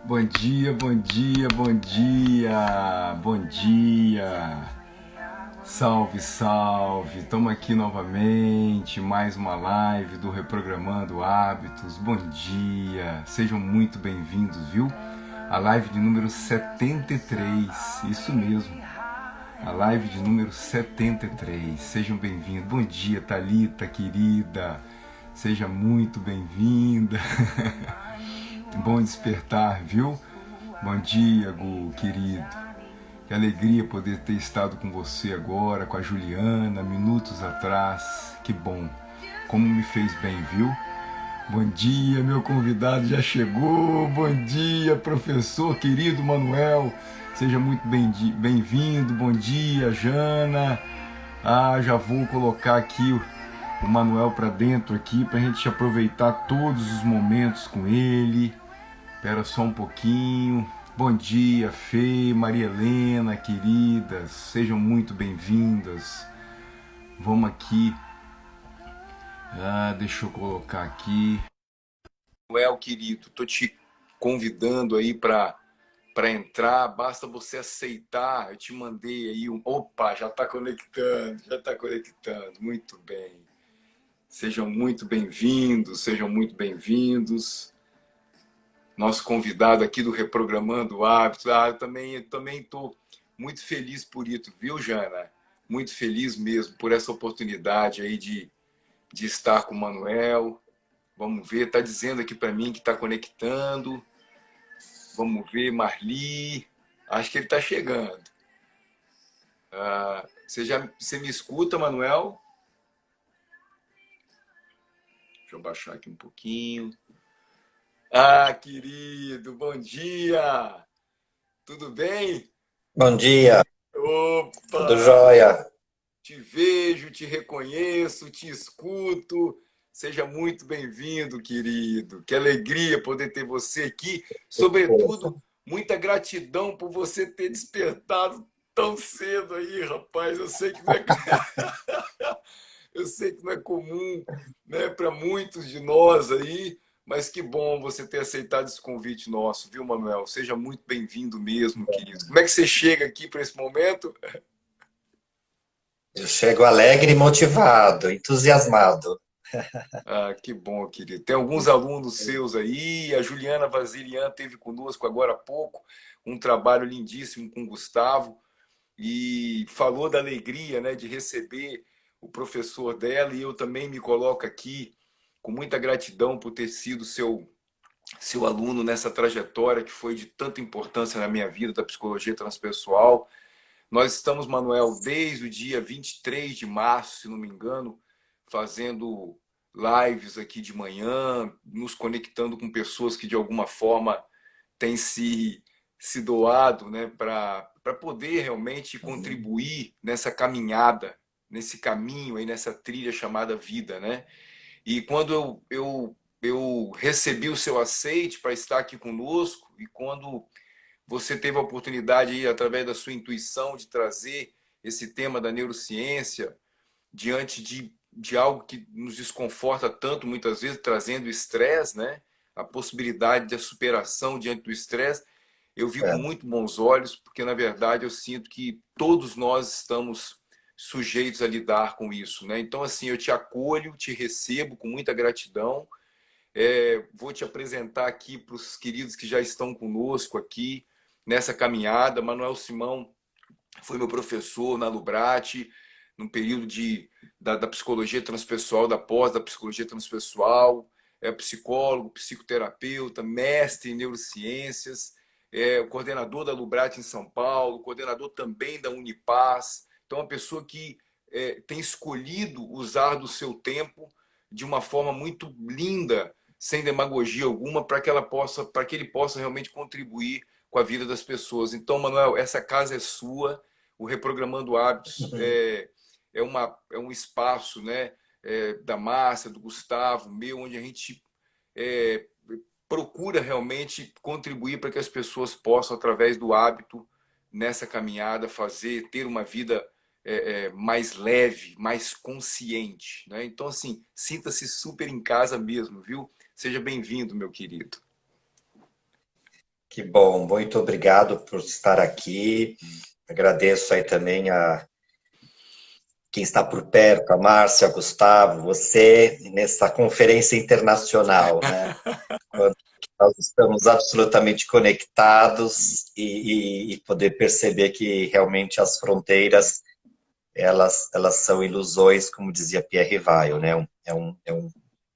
Bom dia, bom dia, bom dia, bom dia. Salve, salve. Estamos aqui novamente, mais uma live do Reprogramando Hábitos. Bom dia. Sejam muito bem-vindos, viu? A live de número 73. Isso mesmo. A live de número 73. Sejam bem-vindos. Bom dia, Thalita, querida. Seja muito bem-vinda. Bom despertar, viu? Bom dia, Gu, querido. Que alegria poder ter estado com você agora, com a Juliana, minutos atrás. Que bom. Como me fez bem, viu? Bom dia, meu convidado já chegou. Bom dia, professor querido Manuel. Seja muito bem-vindo. Bom dia, Jana. Já vou colocar aqui o Manuel para dentro aqui para a gente aproveitar todos os momentos com ele. Espera só um pouquinho. Bom dia, Fê, Maria Helena, queridas. Sejam muito bem-vindas. Vamos aqui. Deixa eu colocar aqui. Manuel, querido, tô te convidando aí para entrar. Basta você aceitar. Eu te mandei aí um. Opa, já está conectando, já está conectando. Muito bem. Sejam muito bem-vindos, sejam muito bem-vindos. Nosso convidado aqui do Reprogramando Hábitos. Eu também estou muito feliz por isso, viu, Jana? Muito feliz mesmo por essa oportunidade aí de estar com o Manuel. Vamos ver, está dizendo aqui para mim que está conectando. Vamos ver, Marli. Acho que ele está chegando. Você me escuta, Manuel? Deixa eu baixar aqui um pouquinho. Querido, bom dia! Tudo bem? Bom dia, tudo Opa! jóia? Te vejo, te reconheço, te escuto. Seja muito bem-vindo, querido. Que alegria poder ter você aqui. Sobretudo, muita gratidão por você ter despertado tão cedo aí, rapaz. Eu sei que não é, eu sei que não é comum, né, para muitos de nós aí, mas que bom você ter aceitado esse convite nosso, viu, Manuel? Seja muito bem-vindo mesmo, querido. Como é que você chega aqui para esse momento? Eu chego alegre e motivado, entusiasmado. Que bom, querido. Tem alguns alunos seus aí. A Juliana Vasilian teve conosco agora há pouco, um trabalho lindíssimo com o Gustavo e falou da alegria, né, de receber o professor dela. E eu também me coloco aqui com muita gratidão por ter sido seu aluno nessa trajetória que foi de tanta importância na minha vida da psicologia transpessoal. Nós estamos, Manuel, desde o dia 23 de março, se não me engano, fazendo lives aqui de manhã, nos conectando com pessoas que de alguma forma têm se doado, né, para poder realmente contribuir nessa caminhada, nesse caminho aí, nessa trilha chamada vida, né? E quando eu recebi o seu aceite para estar aqui conosco, e quando você teve a oportunidade, aí, através da sua intuição, de trazer esse tema da neurociência diante de algo que nos desconforta tanto, muitas vezes, trazendo estresse, né? A possibilidade da superação diante do estresse. Eu vi com É, muito bons olhos, porque, na verdade, eu sinto que todos nós estamos sujeitos a lidar com isso, né? Então, assim, eu te acolho, te recebo com muita gratidão. Vou te apresentar aqui para os queridos que já estão conosco aqui nessa caminhada. Manuel Simão foi meu professor na Lubrate, no período da psicologia transpessoal, da pós da psicologia transpessoal. É psicólogo, psicoterapeuta, mestre em neurociências, coordenador da Lubrate em São Paulo, coordenador também da Unipaz. Então, uma pessoa que tem escolhido usar do seu tempo de uma forma muito linda, sem demagogia alguma, para que ele possa realmente contribuir com a vida das pessoas. Então, Manuel, essa casa é sua. O Reprogramando Hábitos é um espaço, né, da Márcia, do Gustavo, meu, onde a gente é, procura realmente contribuir para que as pessoas possam, através do hábito, nessa caminhada, ter uma vida mais leve, mais consciente, né? Então, assim, sinta-se super em casa mesmo, viu? Seja bem-vindo, meu querido. Que bom, muito obrigado por estar aqui. Agradeço aí também a quem está por perto, a Márcia, Gustavo, você, nessa conferência internacional, né? Quando nós estamos absolutamente conectados e poder perceber que realmente as fronteiras, elas são ilusões, como dizia Pierre Rivail, né? É um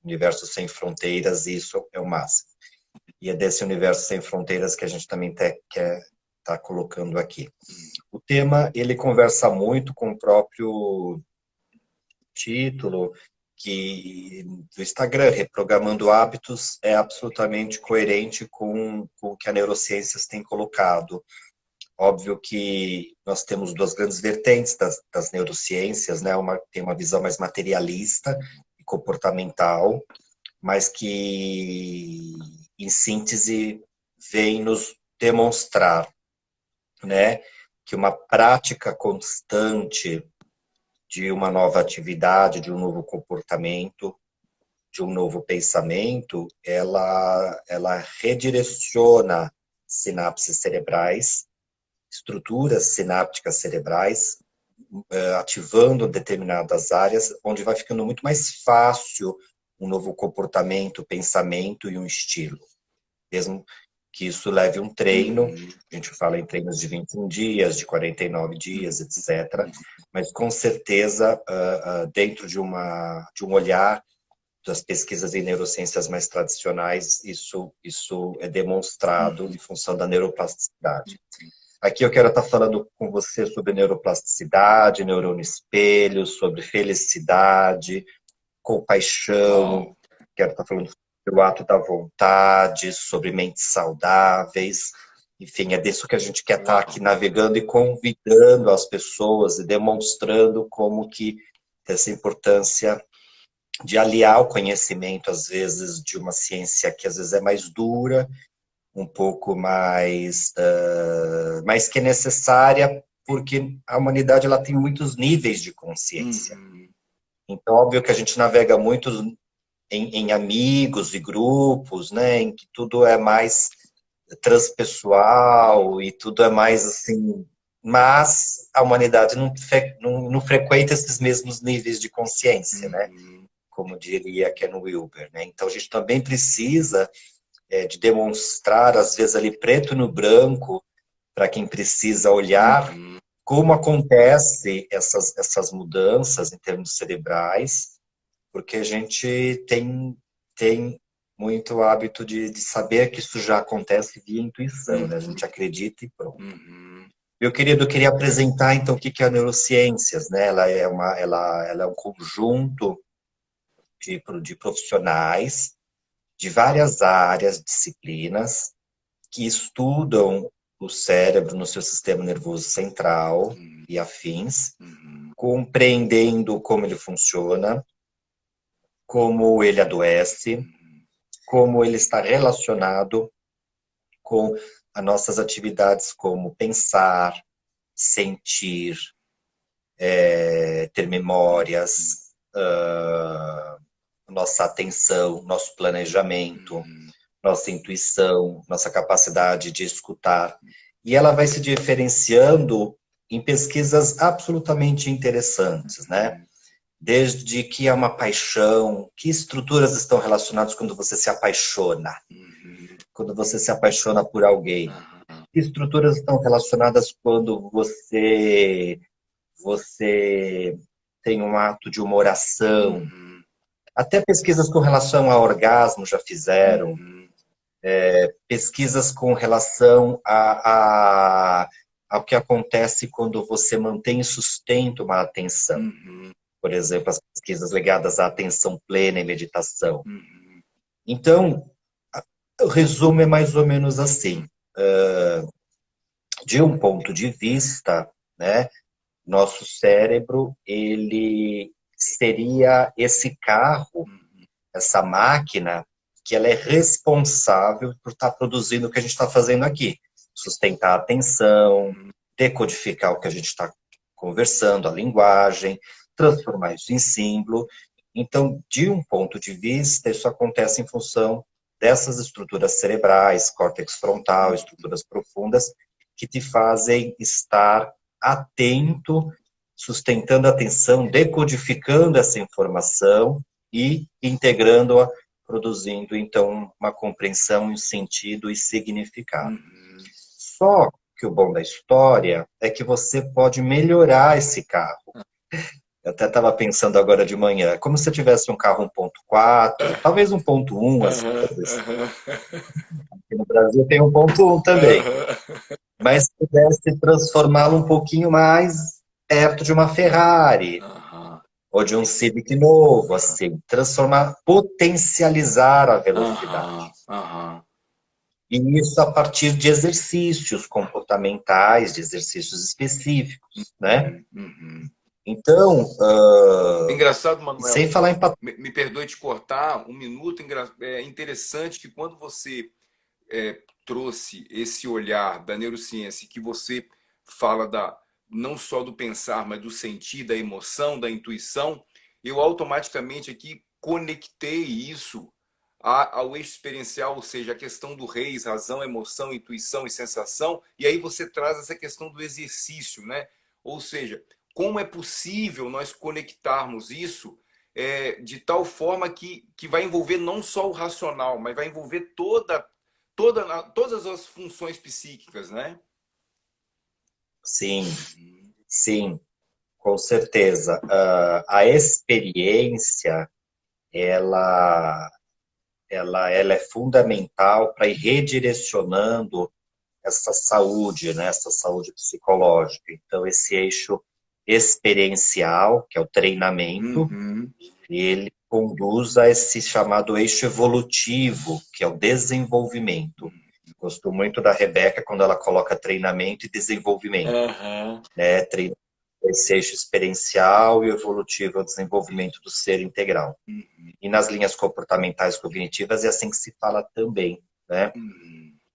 universo sem fronteiras e isso é o máximo. E é desse universo sem fronteiras que a gente também quer estar colocando aqui. O tema, ele conversa muito com o próprio título do Instagram, Reprogramando Hábitos, é absolutamente coerente com o que a neurociências tem colocado. Óbvio que nós temos duas grandes vertentes das neurociências, né? Tem uma visão mais materialista e comportamental, mas que, em síntese, vem nos demonstrar, né, que uma prática constante de uma nova atividade, de um novo comportamento, de um novo pensamento, ela redireciona sinapses cerebrais, estruturas sinápticas cerebrais, ativando determinadas áreas, onde vai ficando muito mais fácil um novo comportamento, pensamento e um estilo. Mesmo que isso leve um treino, a gente fala em treinos de 21 dias, de 49 dias, etc. Mas, com certeza, dentro de um olhar das pesquisas em neurociências mais tradicionais, isso é demonstrado em função da neuroplasticidade. Aqui eu quero estar falando com você sobre neuroplasticidade, neurônio espelho, sobre felicidade, compaixão, quero estar falando sobre o ato da vontade, sobre mentes saudáveis, enfim, é disso que a gente quer estar aqui navegando e convidando as pessoas e demonstrando como que essa importância de aliar o conhecimento, às vezes, de uma ciência que às vezes é mais dura, um pouco mais, mas que é necessária porque a humanidade ela tem muitos níveis de consciência. Então, óbvio que a gente navega muito em amigos e grupos, né, em que tudo é mais transpessoal e tudo é mais assim, mas a humanidade não frequenta esses mesmos níveis de consciência, né, como diria Ken Wilber, né. Então, a gente também precisa de demonstrar, às vezes, ali preto no branco, para quem precisa olhar como acontece essas mudanças em termos cerebrais, porque a gente tem muito hábito de saber que isso já acontece via intuição, né? A gente acredita e pronto. Meu querido, eu queria apresentar, então, o que é a neurociências, né? Ela é um conjunto de profissionais de várias áreas, disciplinas, que estudam o cérebro no seu sistema nervoso central e afins, compreendendo como ele funciona, como ele adoece, como ele está relacionado com as nossas atividades como pensar, sentir, ter memórias, nossa atenção, nosso planejamento, nossa intuição, nossa capacidade de escutar. E ela vai se diferenciando em pesquisas absolutamente interessantes, né? Desde que é uma paixão, que estruturas estão relacionadas quando você se apaixona? Quando você se apaixona por alguém? Que estruturas estão relacionadas quando você tem um ato de uma oração? Até pesquisas com relação a orgasmo já fizeram. Pesquisas com relação ao que acontece quando você mantém e sustenta uma atenção. Por exemplo, as pesquisas ligadas à atenção plena e meditação. Então, o resumo é mais ou menos assim. De um ponto de vista, né, nosso cérebro, ele seria esse carro, essa máquina, que ela é responsável por estar produzindo o que a gente está fazendo aqui. Sustentar a atenção, decodificar o que a gente está conversando, a linguagem, transformar isso em símbolo. Então, de um ponto de vista, isso acontece em função dessas estruturas cerebrais, córtex frontal, estruturas profundas, que te fazem estar atento, sustentando a atenção, decodificando essa informação e integrando-a, produzindo, então, uma compreensão, um sentido e significado. Só que o bom da história é que você pode melhorar esse carro. Eu até estava pensando agora de manhã, como se eu tivesse um carro 1.4, talvez 1.1, às vezes. Aqui no Brasil tem 1.1 também. Mas pudesse transformá-lo um pouquinho mais perto de uma Ferrari, ou de um Civic novo, assim. Transformar, potencializar a velocidade. E isso a partir de exercícios comportamentais, de exercícios específicos, né? Então, Engraçado, Manuel, sem falar em... me perdoe te cortar um minuto. É interessante que quando você trouxe esse olhar da neurociência, que você fala não só do pensar, mas do sentir, da emoção, da intuição, eu automaticamente aqui conectei isso ao eixo experiencial, ou seja, a questão do reis, razão, emoção, intuição e sensação, e aí você traz essa questão do exercício, né? Ou seja, como é possível nós conectarmos isso de tal forma que vai envolver não só o racional, mas vai envolver todas as funções psíquicas, né? Sim, sim, com certeza. A experiência, ela é fundamental para ir redirecionando essa saúde, né? Essa saúde psicológica. Então, esse eixo experiencial, que é o treinamento, ele conduz a esse chamado eixo evolutivo, que é o desenvolvimento. Gosto muito da Rebeca quando ela coloca treinamento e desenvolvimento. Né? Esse eixo experiencial e evolutivo é o desenvolvimento do ser integral. E nas linhas comportamentais cognitivas é assim que se fala também. Né?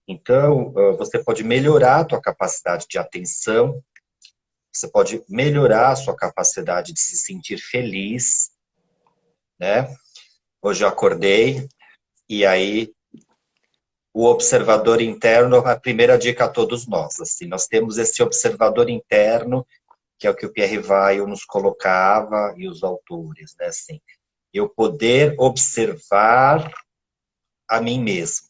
Então, você pode melhorar a tua capacidade de atenção, você pode melhorar a sua capacidade de se sentir feliz, né? Hoje eu acordei e aí o observador interno, a primeira dica a todos nós, assim, nós temos esse observador interno, que é o que o Pierre Weil nos colocava e os autores, né, assim, eu poder observar a mim mesmo.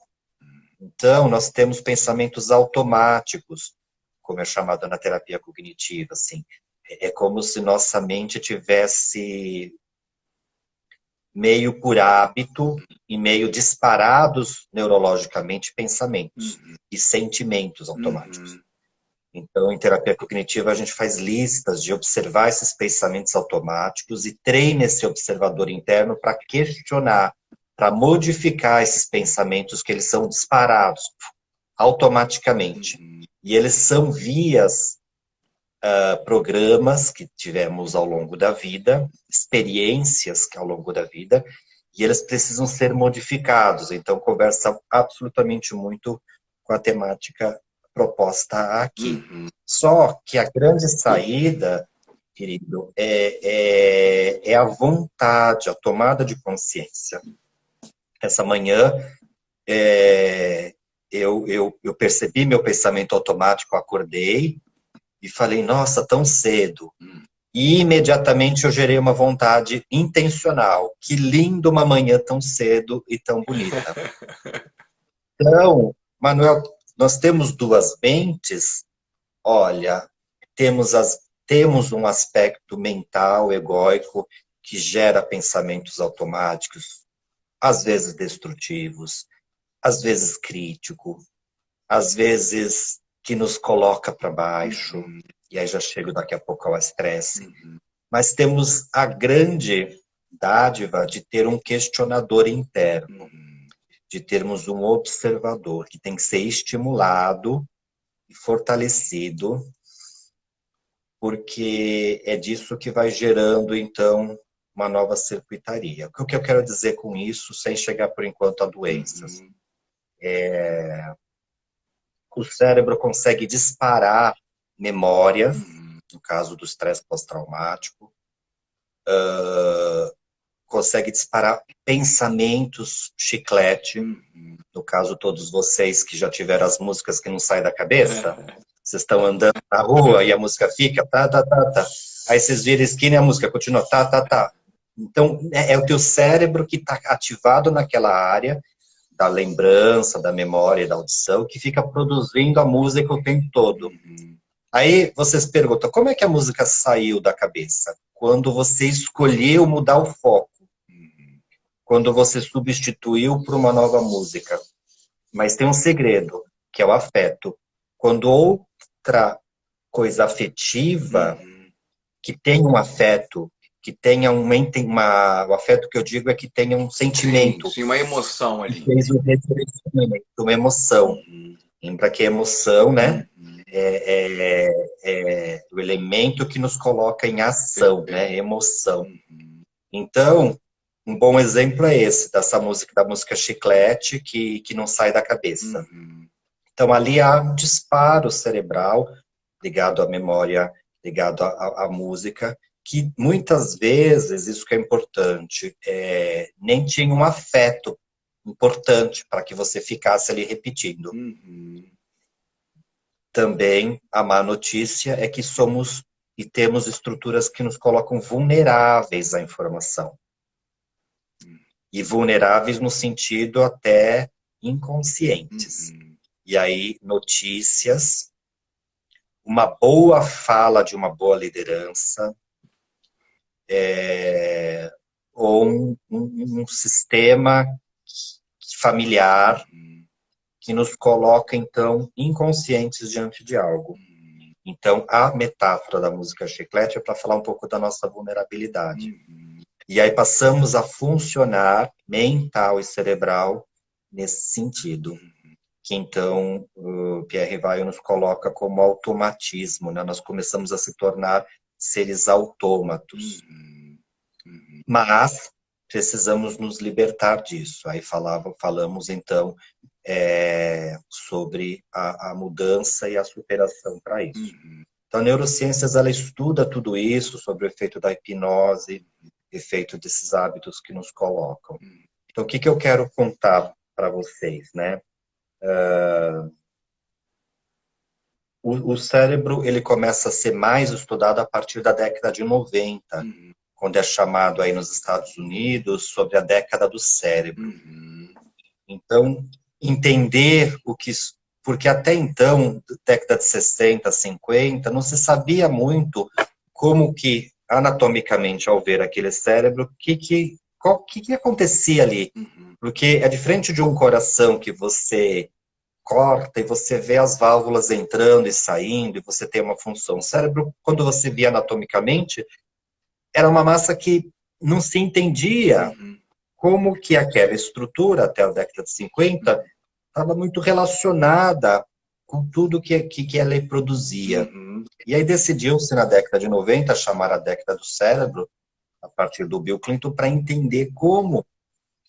Então, nós temos pensamentos automáticos, como é chamado na terapia cognitiva, assim, é como se nossa mente tivesse meio por hábito e meio disparados neurologicamente pensamentos e sentimentos automáticos. Então, em terapia cognitiva, a gente faz listas de observar esses pensamentos automáticos e treina esse observador interno para questionar, para modificar esses pensamentos que eles são disparados automaticamente. E eles são vias, programas que tivemos ao longo da vida, experiências que ao longo da vida, e eles precisam ser modificados. Então, conversa absolutamente muito com a temática proposta aqui. Só que a grande saída, querido, é a vontade, a tomada de consciência. Essa manhã, eu percebi meu pensamento automático, acordei e falei, nossa, tão cedo. E imediatamente eu gerei uma vontade intencional. Que lindo uma manhã tão cedo e tão bonita. Então, Manuel, nós temos duas mentes. Olha, temos um aspecto mental, egóico, que gera pensamentos automáticos, às vezes destrutivos, às vezes crítico, às vezes que nos coloca para baixo, e aí já chego daqui a pouco ao estresse. Mas temos a grande dádiva de ter um questionador interno, de termos um observador que tem que ser estimulado e fortalecido, porque é disso que vai gerando, então, uma nova circuitaria. O que eu quero dizer com isso, sem chegar, por enquanto, a doenças? O cérebro consegue disparar memórias, no caso do estresse pós-traumático, consegue disparar pensamentos, chiclete. No caso, todos vocês que já tiveram as músicas que não saem da cabeça, vocês estão andando na rua e a música fica, tá, tá, tá, tá. Aí vocês viram a esquina e a música continua, tá, tá, tá. Então, é o teu cérebro que está ativado naquela área da lembrança, da memória e da audição, que fica produzindo a música o tempo todo. Aí vocês perguntam, como é que a música saiu da cabeça? Quando você escolheu mudar o foco. Quando você substituiu por uma nova música. Mas tem um segredo, que é o afeto. Quando outra coisa afetiva, que tem um afeto, que tenha o afeto que eu digo é que tenha um sentimento. Sim, uma emoção ali. Fez um redirecionamento, uma emoção. Lembra que a emoção, né? É o elemento que nos coloca em ação, né? Emoção. Então, um bom exemplo é esse, dessa música, da música Chiclete, que não sai da cabeça. Então, ali há um disparo cerebral ligado à memória, ligado à música, que muitas vezes, isso que é importante, nem tinha um afeto importante para que você ficasse ali repetindo. Também a má notícia é que somos e temos estruturas que nos colocam vulneráveis à informação. E vulneráveis no sentido até inconscientes. E aí, notícias, uma boa fala de uma boa liderança, ou um sistema familiar que nos coloca, então, inconscientes diante de algo. Então, a metáfora da música Chiclete é para falar um pouco da nossa vulnerabilidade. E aí passamos a funcionar mental e cerebral nesse sentido. Que então, o Pierre Weil nos coloca como automatismo, né? Nós começamos a se tornar seres autômatos. Mas precisamos nos libertar disso. Aí falamos então sobre a mudança e a superação para isso. Então, a neurociências, ela estuda tudo isso, sobre o efeito da hipnose, efeito desses hábitos que nos colocam. Então, o que eu quero contar para vocês, né? O cérebro, ele começa a ser mais estudado a partir da década de 90, quando é chamado aí nos Estados Unidos sobre a década do cérebro. Então, entender porque até então, década de 60, 50, não se sabia muito como que, anatomicamente, ao ver aquele cérebro, o que acontecia ali. Porque é diferente de um coração que você corta e você vê as válvulas entrando e saindo, e você tem uma função. O cérebro, quando você via anatomicamente, era uma massa que não se entendia como que aquela estrutura, até a década de 50, estava muito relacionada com tudo que ela produzia. E aí decidiu-se, na década de 90, chamar a década do cérebro, a partir do Bill Clinton, para entender como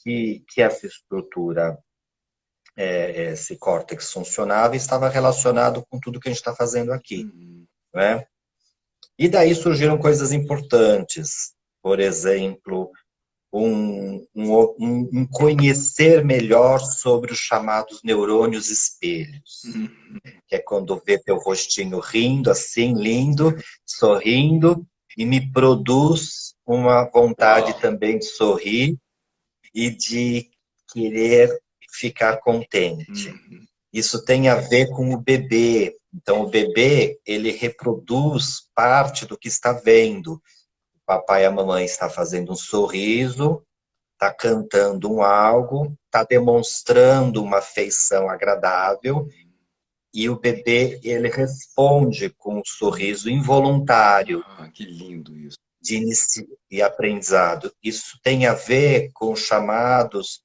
que essa estrutura, esse córtex funcionava e estava relacionado com tudo que a gente está fazendo aqui. Né? E daí surgiram coisas importantes. Por exemplo, um conhecer melhor sobre os chamados neurônios espelhos. Que é quando vê teu rostinho rindo, assim, lindo, sorrindo, e me produz uma vontade também de sorrir e de querer ficar contente. Isso tem a ver com o bebê. Então, o bebê, ele reproduz parte do que está vendo. O papai e a mamãe estão fazendo um sorriso, está cantando algo, está demonstrando uma afeição agradável, e o bebê, ele responde com um sorriso involuntário. Que lindo isso. De início e aprendizado. Isso tem a ver com os chamados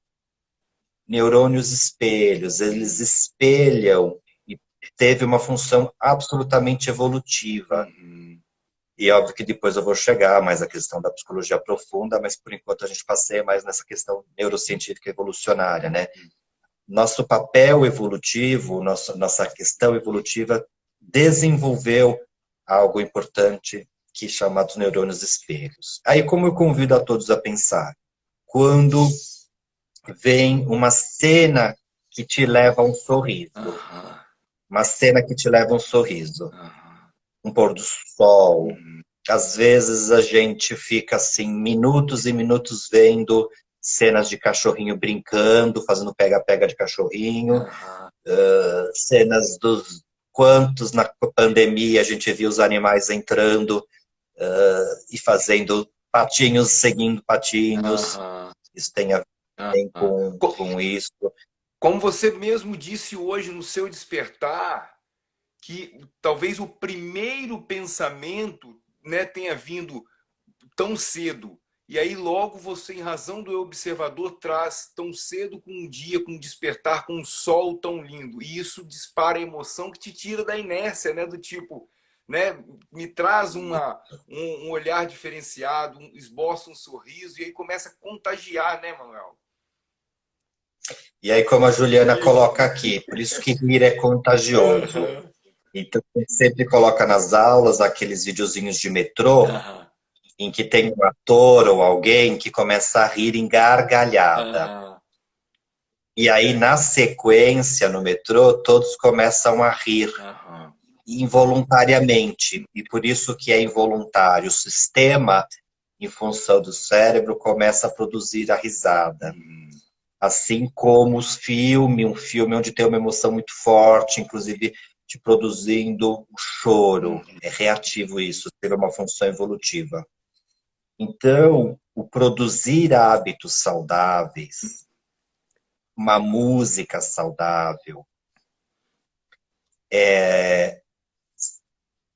neurônios espelhos. Eles espelham e teve uma função absolutamente evolutiva. E óbvio que depois eu vou chegar mais à questão da psicologia profunda, mas por enquanto a gente passeia mais nessa questão neurocientífica evolucionária, né? Nosso papel evolutivo, nossa questão evolutiva desenvolveu algo importante que é chamado neurônios espelhos. Aí como eu convido a todos a pensar? quando vem uma cena que te leva a um sorriso. Aham. Uma cena que te leva a um sorriso. Aham. Um pôr do sol. Às vezes a gente fica assim, minutos e minutos vendo cenas de cachorrinho brincando, fazendo pega-pega de cachorrinho, Aham. cenas dos quantos na pandemia a gente viu os animais entrando e fazendo patinhos, seguindo patinhos. Aham. Isso tem a ver também Aham. com isso. Como você mesmo disse hoje no seu despertar, que talvez o primeiro pensamento, né, tenha vindo tão cedo. E aí logo você, em razão do observador, traz tão cedo com um dia, com um despertar, com um sol tão lindo. E isso dispara a emoção que te tira da inércia, né? Do tipo, né? Me traz um olhar diferenciado, esboça um sorriso, e aí começa a contagiar, né, Manuel? E aí, como a Juliana coloca aqui, por isso que rir é contagioso. Aham. Então, a gente sempre coloca nas aulas aqueles videozinhos de metrô, Aham. em que tem um ator ou alguém que começa a rir em gargalhada. Aham. E aí, na sequência, no metrô, todos começam a rir Aham. involuntariamente. E por isso que é involuntário. O sistema, em função do cérebro, começa a produzir a risada. Assim como um filme onde tem uma emoção muito forte, inclusive te produzindo o choro. É reativo isso, teve uma função evolutiva. Então, o produzir hábitos saudáveis, uma música saudável,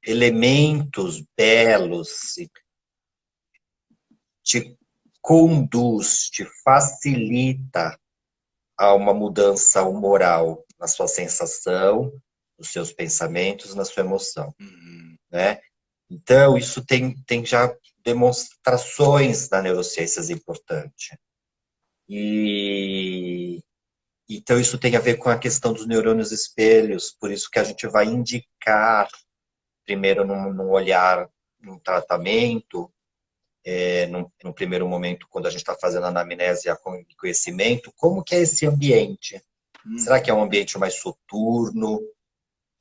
elementos belos, te conduz, te facilita a uma mudança humoral na sua sensação, nos seus pensamentos, na sua emoção, né? Então, isso tem já demonstrações na neurociências importantes. E então isso tem a ver com a questão dos neurônios espelhos, por isso que a gente vai indicar, primeiro num olhar, num tratamento, num primeiro momento, quando a gente está fazendo anamnese e conhecimento, como que é esse ambiente? Será que é um ambiente mais soturno?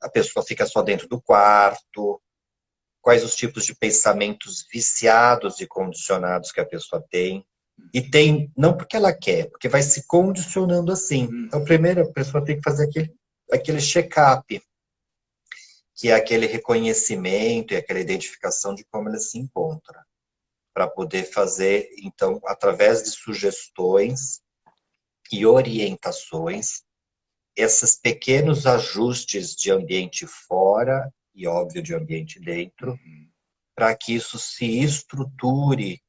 A pessoa fica só dentro do quarto? Quais os tipos de pensamentos viciados e condicionados que a pessoa tem? E tem, não porque ela quer, porque vai se condicionando assim. Então, primeiro, a pessoa tem que fazer aquele check-up, que é aquele reconhecimento e aquela identificação de como ela se encontra, para poder fazer, então, através de sugestões e orientações, esses pequenos ajustes de ambiente fora e, óbvio, de ambiente dentro, para que isso se estruture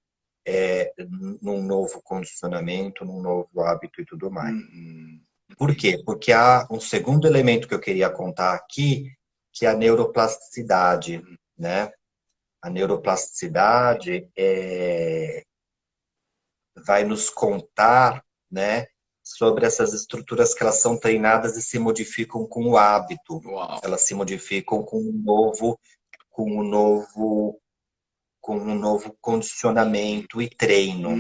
num novo condicionamento, num novo hábito e tudo mais. Por quê? Porque há um segundo elemento que eu queria contar aqui, que é a neuroplasticidade, né? A neuroplasticidade vai nos contar, né, sobre essas estruturas que elas são treinadas e se modificam com o hábito. Uau. Elas se modificam com um novo condicionamento e treino.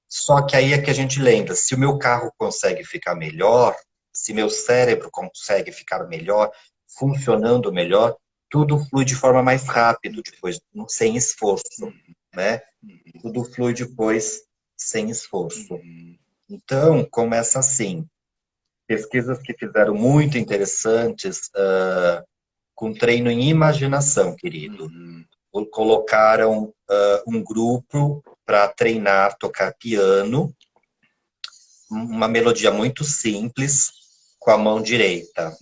Só que aí é que a gente lembra, se o meu carro consegue ficar melhor, se meu cérebro consegue ficar melhor, funcionando melhor, tudo flui de forma mais rápida depois, sem esforço, né? Tudo flui depois sem esforço. Então, começa assim. Pesquisas que fizeram muito interessantes com treino em imaginação, querido. Colocaram um grupo para treinar, tocar piano, uma melodia muito simples, com a mão direita.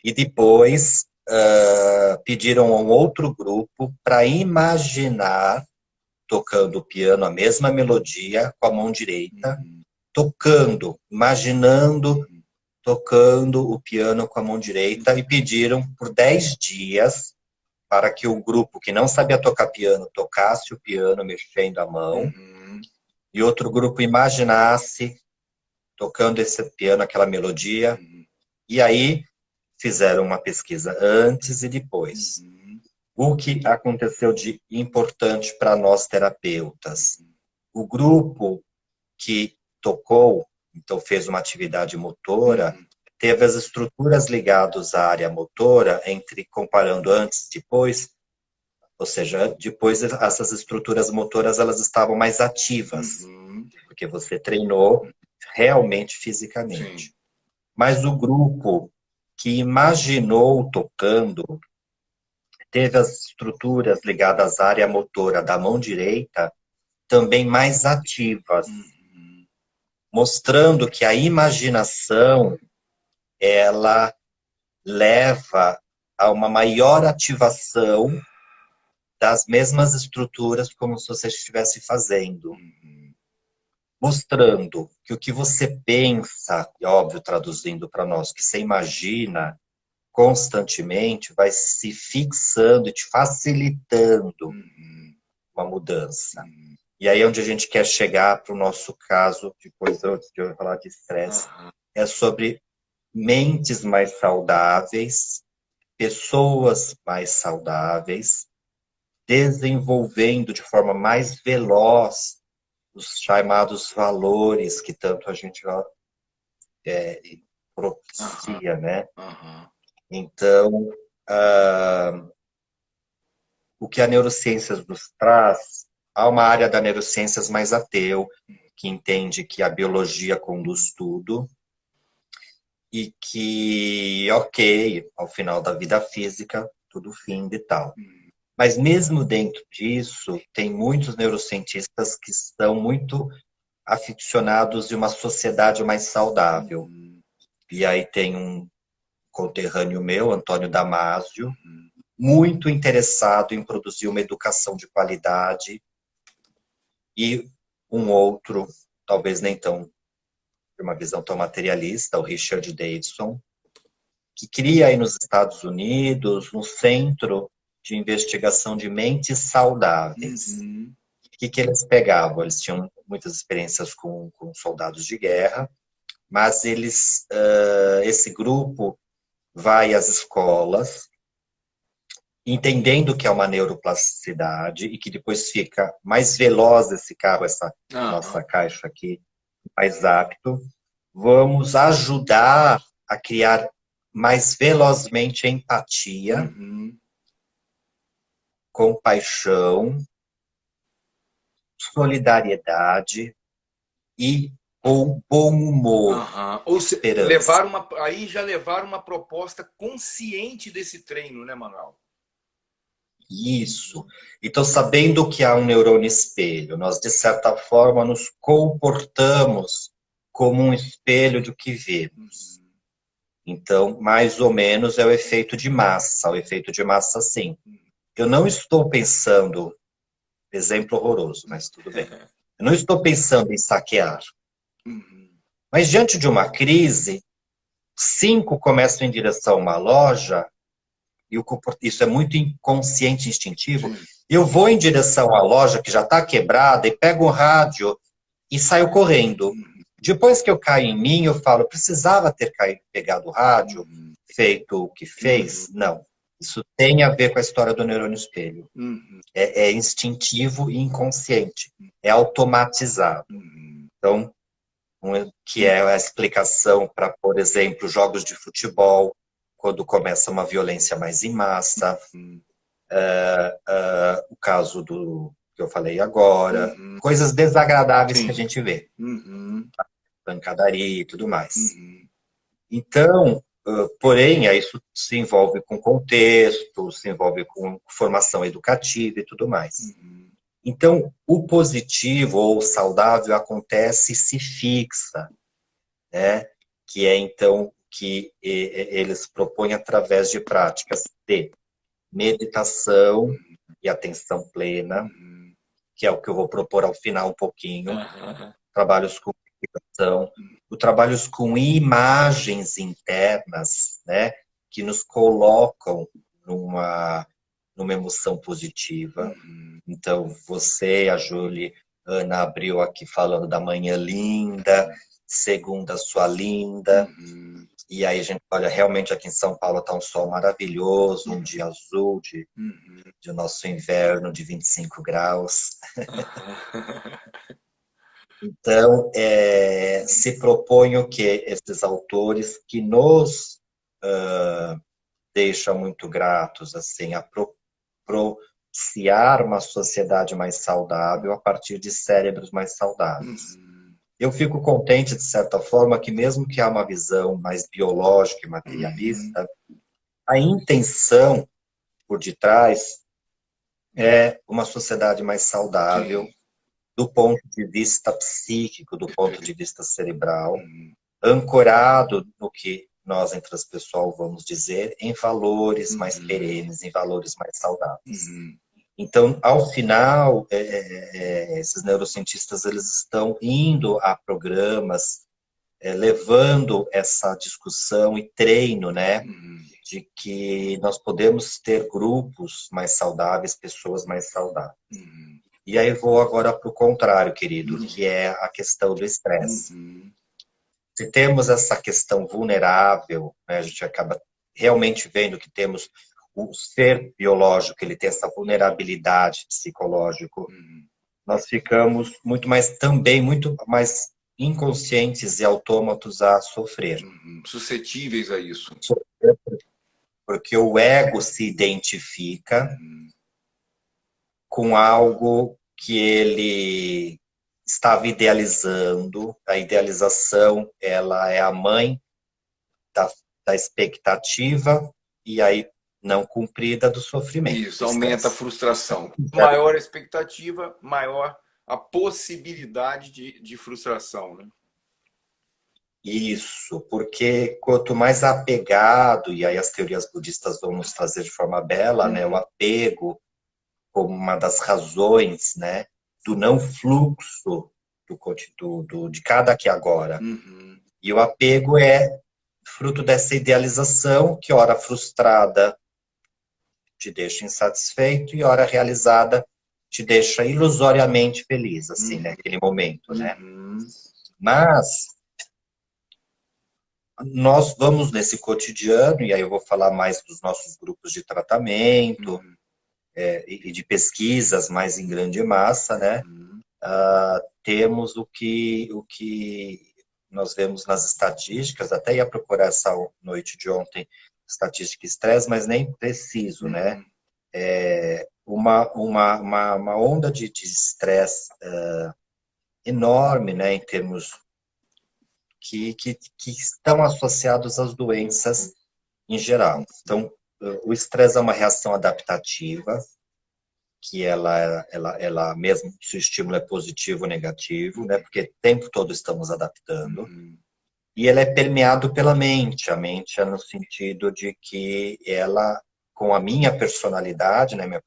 E depois pediram a um outro grupo para imaginar tocando o piano, a mesma melodia, com a mão direita, tocando, imaginando, tocando o piano com a mão direita, e pediram por 10 dias para que o grupo que não sabia tocar piano tocasse o piano mexendo a mão, e outro grupo imaginasse tocando esse piano, aquela melodia, e aí fizeram uma pesquisa antes e depois. O que aconteceu de importante para nós terapeutas? o grupo que tocou, então fez uma atividade motora, teve as estruturas ligadas à área motora, comparando antes e depois, ou seja, depois essas estruturas motoras elas estavam mais ativas, porque você treinou realmente fisicamente. Sim. Mas o grupo que imaginou tocando teve as estruturas ligadas à área motora da mão direita também mais ativas, mostrando que a imaginação ela leva a uma maior ativação das mesmas estruturas como se você estivesse fazendo. Mostrando que o que você pensa, e óbvio, traduzindo para nós, que você imagina constantemente, vai se fixando e te facilitando uma mudança. E aí é onde a gente quer chegar para o nosso caso, depois de eu falar de estresse, é sobre mentes mais saudáveis, pessoas mais saudáveis, desenvolvendo de forma mais veloz os chamados valores que tanto a gente propicia, né? Então, o que a neurociências nos traz, há uma área da neurociências mais ateu, que entende que a biologia conduz tudo, e que, ok, ao final da vida física, tudo fim e tal. Mas mesmo dentro disso, tem muitos neurocientistas que estão muito aficionados em uma sociedade mais saudável. E aí tem um conterrâneo meu, Antônio Damasio, muito interessado em produzir uma educação de qualidade, e um outro, talvez nem tão, de uma visão tão materialista, o Richard Davidson, que cria aí nos Estados Unidos um centro de investigação de mentes saudáveis. O que eles pegavam? Eles tinham muitas experiências com soldados de guerra, mas esse grupo vai às escolas, entendendo que é uma neuroplasticidade e que depois fica mais veloz esse carro, essa nossa caixa aqui, mais apto. Vamos ajudar a criar mais velozmente empatia, compaixão, solidariedade e ou bom humor, Ou esperança. aí já levar uma proposta consciente desse treino, né, Manuel? Isso. Então, sabendo que há um neurônio espelho, nós, de certa forma, nos comportamos como um espelho do que vemos. Então, mais ou menos é o efeito de massa. O efeito de massa, sim. Eu não estou pensando, exemplo horroroso, mas tudo bem. Eu não estou pensando em saquear. Mas diante de uma crise, 5 começam em direção a uma loja, e isso é muito inconsciente, instintivo. Eu vou em direção à loja que já está quebrada e pego o rádio e saio correndo. Depois que eu caio em mim, eu falo, precisava ter pegado o rádio, feito o que fez? Não. Isso tem a ver com a história do neurônio espelho. É instintivo e inconsciente. É automatizado. Então, que é a explicação para, por exemplo, jogos de futebol, quando começa uma violência mais em massa. O caso do que eu falei agora. Coisas desagradáveis que a gente vê. Pancadaria e tudo mais. Então, porém, isso se envolve com contexto, se envolve com formação educativa e tudo mais. Então, o positivo ou saudável acontece e se fixa, né? Que é, então, que eles propõem através de práticas de meditação e atenção plena, que é o que eu vou propor ao final um pouquinho, trabalhos com meditação, trabalhos com imagens internas, né? Que nos colocam numa emoção positiva. Então, você, a Júlia, Ana abriu aqui falando da manhã linda, segunda sua linda, e aí a gente olha, realmente aqui em São Paulo está um sol maravilhoso, um dia azul de nosso inverno de 25 graus. Então, se propõe o que esses autores que nos deixam muito gratos assim, a propiciar uma sociedade mais saudável a partir de cérebros mais saudáveis. Eu fico contente, de certa forma, que mesmo que há uma visão mais biológica e materialista, a intenção por detrás é uma sociedade mais saudável Sim. do ponto de vista psíquico, do ponto de vista cerebral, ancorado no que nós, entre as pessoas, vamos dizer, em valores mais perenes, em valores mais saudáveis. Então, ao final, esses neurocientistas eles estão indo a programas, levando essa discussão e treino, né, de que nós podemos ter grupos mais saudáveis, pessoas mais saudáveis. E aí vou agora para o contrário, querido, que é a questão do estresse. Se temos essa questão vulnerável, né, a gente acaba realmente vendo que temos o ser biológico, ele tem essa vulnerabilidade psicológica, nós ficamos muito mais inconscientes e autômatos a sofrer. Suscetíveis a isso. Porque o ego se identifica com algo que ele estava idealizando. A idealização, ela é a mãe da expectativa e aí não cumprida do sofrimento, Isso, do aumenta a estresse. frustração. Maior a expectativa, maior a possibilidade de frustração, né? Isso, porque quanto mais apegado, e aí as teorias budistas vão nos trazer de forma bela, né, o apego como uma das razões, né, do não fluxo de cada aqui e agora. E o apego é fruto dessa idealização que, ora frustrada, te deixa insatisfeito e, ora realizada, te deixa ilusoriamente feliz, assim, naquele momento, né? Mas nós vamos nesse cotidiano, e aí eu vou falar mais dos nossos grupos de tratamento e de pesquisas mais em grande massa, né? Temos o que nós vemos nas estatísticas, até ia procurar essa noite de ontem, estatística e estresse, mas nem preciso, né? Uma onda de estresse enorme, né, em termos que estão associados às doenças em geral. Então, o estresse é uma reação adaptativa, que ela mesmo se o estímulo é positivo ou negativo, né, porque o tempo todo estamos adaptando, e ela é permeado pela mente. A mente é no sentido de que ela, com a minha personalidade, né, meu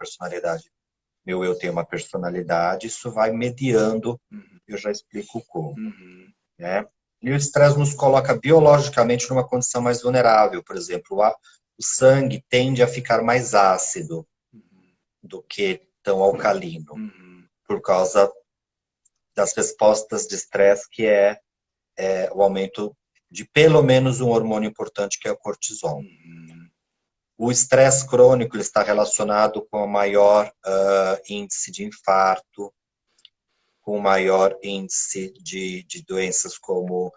eu tem uma personalidade, isso vai mediando, eu já explico como, né? E o estresse nos coloca biologicamente numa condição mais vulnerável. Por exemplo, o sangue tende a ficar mais ácido do que tão alcalino, por causa das respostas de estresse, que é o aumento de pelo menos um hormônio importante, que é o cortisol. O estresse crônico ele está relacionado com o maior índice de infarto, com o maior índice de doenças como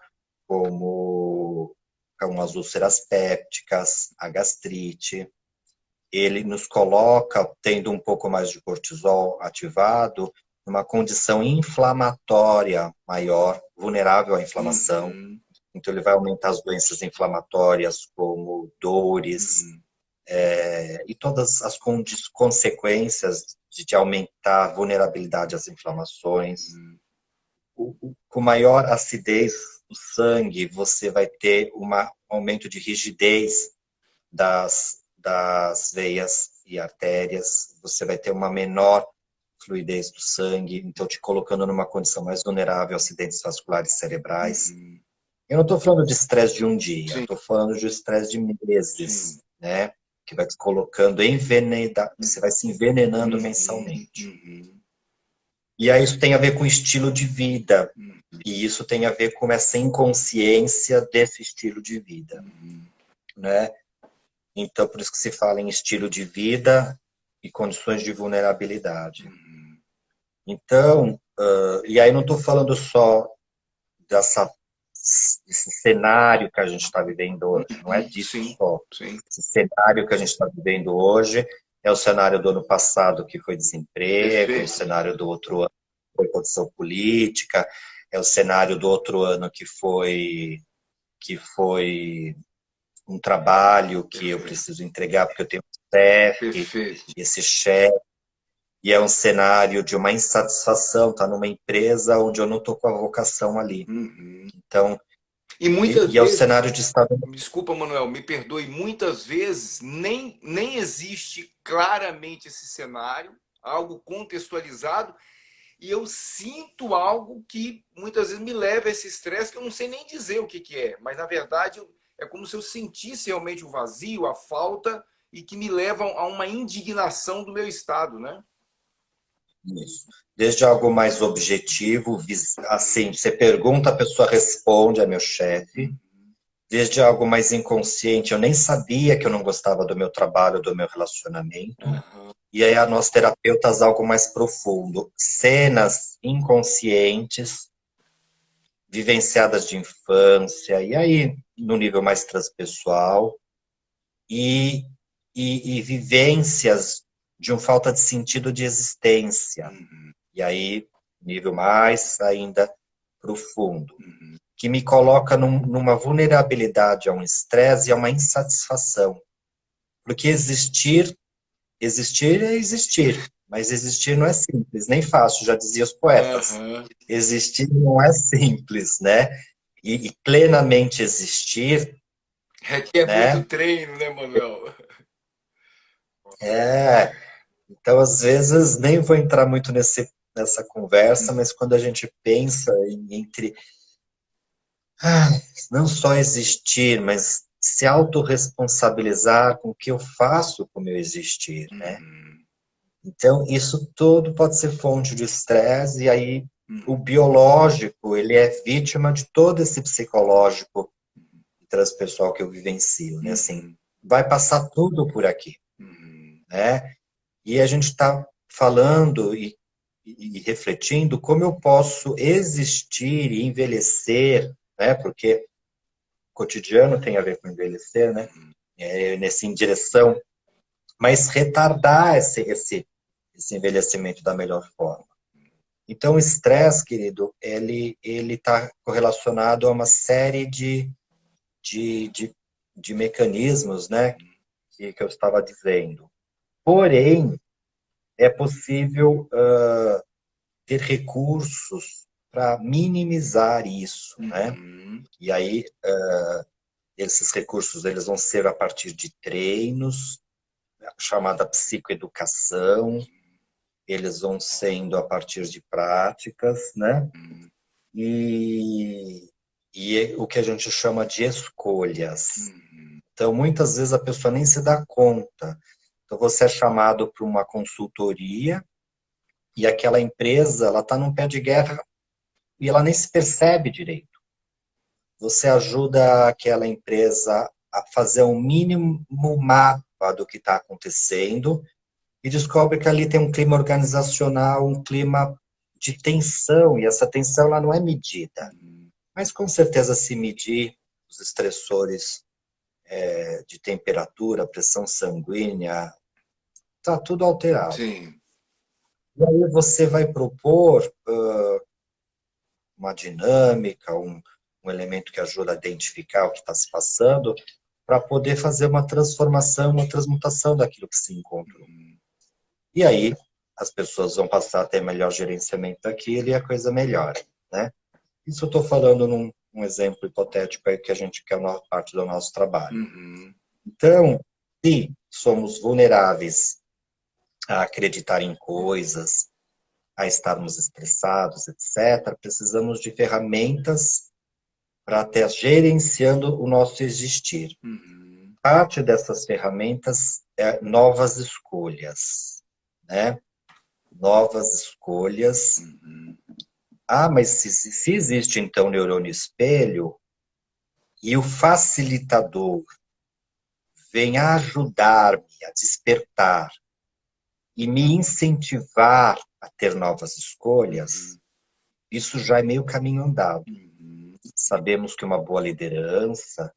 as úlceras pépticas, a gastrite. Ele nos coloca, tendo um pouco mais de cortisol ativado, numa condição inflamatória maior, vulnerável à inflamação. Então, ele vai aumentar as doenças inflamatórias, como dores, e todas as consequências de aumentar a vulnerabilidade às inflamações. Com maior acidez do sangue, você vai ter um aumento de rigidez das veias e artérias, você vai ter uma menor fluidez do sangue, então te colocando numa condição mais vulnerável a acidentes vasculares cerebrais. Eu não estou falando de estresse de um dia, estou falando de estresse de meses, né? Que vai te colocando envenenado, você vai se envenenando mensalmente. E aí isso tem a ver com estilo de vida, e isso tem a ver com essa inconsciência desse estilo de vida, né? Então, por isso que se fala em estilo de vida e condições de vulnerabilidade. Então, E aí não estou falando só desse cenário que a gente está vivendo hoje, não é disso Sim, só. sim. Esse cenário que a gente está vivendo hoje é o cenário do ano passado, que foi desemprego, o Perfeito. cenário do outro ano, que foi condição política, é o cenário do outro ano, que foi um trabalho que eu Perfeito. preciso entregar porque eu tenho um chefe, Perfeito. e esse chefe, e é um cenário de uma insatisfação, tá numa empresa onde eu não estou com a vocação ali. Uhum. Então, E muitas e é o vezes, cenário de estado. desculpa, Manuel, me perdoe, muitas vezes nem existe claramente esse cenário, algo contextualizado, e eu sinto algo que muitas vezes me leva a esse estresse que eu não sei nem dizer o que, que é, mas na verdade é como se eu sentisse realmente o vazio, a falta, e que me levam a uma indignação do meu estado, né? Isso. Desde algo mais objetivo, assim, você pergunta, a pessoa responde, é meu chefe. Desde algo mais inconsciente, eu nem sabia que eu não gostava do meu trabalho, do meu relacionamento. Uhum. E aí a nós terapeutas algo mais profundo, cenas inconscientes, vivenciadas de infância, e aí no nível mais transpessoal, e, e vivências de uma falta de sentido de existência. Uhum. E aí, nível mais ainda profundo, Uhum. que me coloca numa vulnerabilidade a um estresse e a uma insatisfação. Porque existir é existir, mas existir não é simples, nem fácil, já diziam os poetas. Uhum. Existir não é simples, né? E plenamente existir, Requer muito né? treino, né, Manuel? É, então, às vezes, nem vou entrar muito nessa conversa, mas quando a gente pensa entre não só existir, mas se autorresponsabilizar com o que eu faço com o meu existir, né? Uhum. Então, isso tudo pode ser fonte de estresse, e aí o Uhum. biológico, ele é vítima de todo esse psicológico transpessoal que eu vivencio, né? Assim, Uhum. vai passar tudo por aqui, Uhum. né? E a gente está falando e refletindo como eu posso existir e envelhecer, né? Porque cotidiano tem a ver com envelhecer, né? Nesse em direção, mas retardar esse envelhecimento da melhor forma. Então, o estresse, querido, ele está correlacionado a uma série de, de, de mecanismos, né? Que eu estava dizendo. Porém, é possível ter recursos para minimizar isso, né? Uhum. E aí, esses recursos eles vão ser a partir de treinos, chamada psicoeducação, eles vão sendo a partir de práticas, né? Uhum. E o que a gente chama de escolhas. Uhum. Então, muitas vezes a pessoa nem se dá conta. Então, você é chamado para uma consultoria e aquela empresa, ela está num pé de guerra e ela nem se percebe direito. Você ajuda aquela empresa a fazer um mínimo mapa do que está acontecendo e descobre que ali tem um clima organizacional, um clima de tensão, e essa tensão ela não é medida. Uhum. Mas com certeza se medir os estressores de temperatura, pressão sanguínea, está tudo alterado. Sim. E aí você vai propor uma dinâmica, um elemento que ajuda a identificar o que está se passando, para poder fazer uma transformação, uma transmutação daquilo que se encontrou. Uhum. E aí as pessoas vão passar a ter melhor gerenciamento daquilo e a coisa melhora, né? Isso eu estou falando num um exemplo hipotético aí que a gente quer parte do nosso trabalho. Uhum. Então, se somos vulneráveis a acreditar em coisas, a estarmos estressados, etc., precisamos de ferramentas para estar gerenciando o nosso existir. Uhum. Parte dessas ferramentas é novas escolhas, né? Novas escolhas. Uhum. Ah, mas se existe então neurônio espelho e o facilitador vem a ajudar-me a despertar e me incentivar a ter novas escolhas, isso já é meio caminho andado. Uhum. Sabemos que uma boa liderança,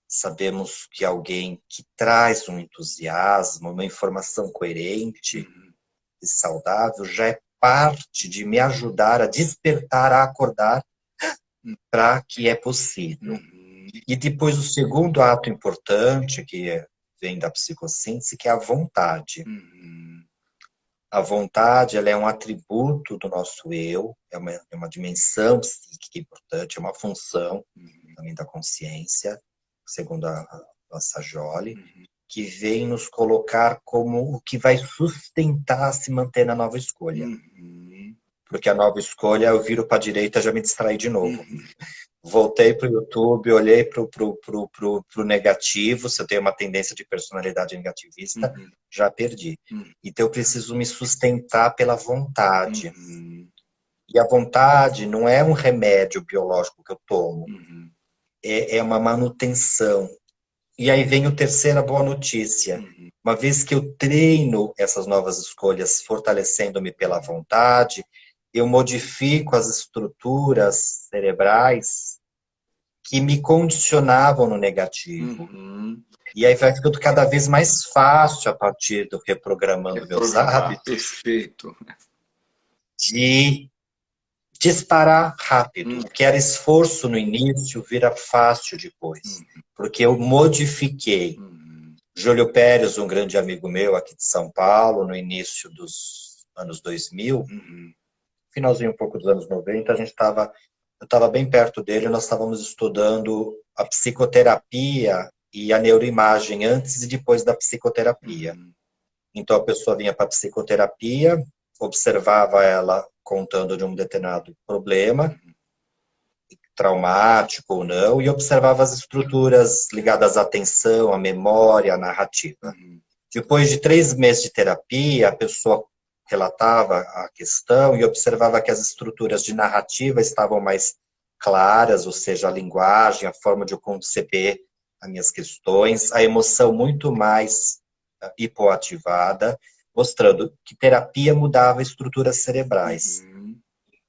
sabemos que alguém que traz um entusiasmo, uma informação coerente Uhum. e saudável já é parte de me ajudar a despertar, a acordar para que é possível. Uhum. E depois o segundo ato importante, vem da psicossíntese, que é a vontade. Uhum. A vontade, ela é um atributo do nosso eu, é uma dimensão psíquica importante, é uma função também da consciência, segundo a nossa Jolie, Uhum. que vem nos colocar como o que vai sustentar se manter na nova escolha. Uhum. Porque a nova escolha, eu viro para a direita, já me distraí de novo. Uhum. Voltei para o YouTube, olhei para o negativo, se eu tenho uma tendência de personalidade negativista, Uhum. já perdi. Uhum. Então eu preciso me sustentar pela vontade. Uhum. E a vontade não é um remédio biológico que eu tomo, Uhum. é uma manutenção. E aí vem a terceira boa notícia. Uhum. Uma vez que eu treino essas novas escolhas, fortalecendo-me pela vontade, eu modifico as estruturas cerebrais que me condicionavam no negativo. Uhum. E aí vai ficando cada vez mais fácil, a partir do reprogramando meus Reprogramar, hábitos, perfeito. de disparar rápido. Uhum. O que era esforço no início vira fácil depois, porque eu modifiquei. Uhum. Júlio Pérez, um grande amigo meu aqui de São Paulo, no início dos anos 2000, Uhum. finalzinho um pouco dos anos 90, eu estava bem perto dele, nós estávamos estudando a psicoterapia e a neuroimagem antes e depois da psicoterapia. Uhum. Então a pessoa vinha para a psicoterapia, observava ela contando de um determinado problema, traumático ou não, e observava as estruturas ligadas à atenção, à memória, à narrativa. Uhum. Depois de 3 meses de terapia, a pessoa relatava a questão e observava que as estruturas de narrativa estavam mais claras, ou seja, a linguagem, a forma de eu conceber as minhas questões, a emoção muito mais hipoativada, mostrando que terapia mudava estruturas cerebrais. Uhum.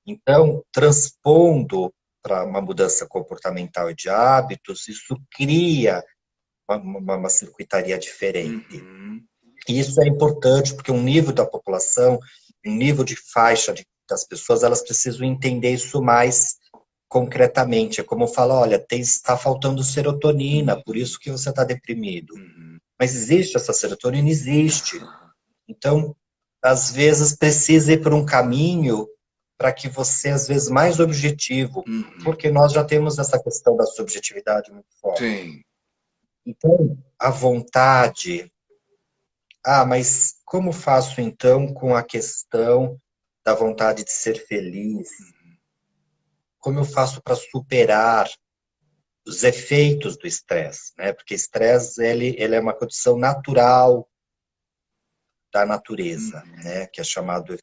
Então, transpondo para uma mudança comportamental e de hábitos, isso cria uma circuitaria diferente. Uhum. E isso é importante porque um nível da população, um nível de faixa das pessoas, elas precisam entender isso mais concretamente. É como falar, olha, está faltando serotonina, por isso que você está deprimido. Uhum. Mas existe essa serotonina? Existe. Então, às vezes, precisa ir por um caminho para que você, às vezes, mais objetivo, Uhum. porque nós já temos essa questão da subjetividade muito forte. Sim. Então, a vontade. Ah, mas como faço então com a questão da vontade de ser feliz? Como eu faço para superar os efeitos do estresse, né? Porque estresse ele é uma condição natural da natureza, Uhum. né? Que é chamado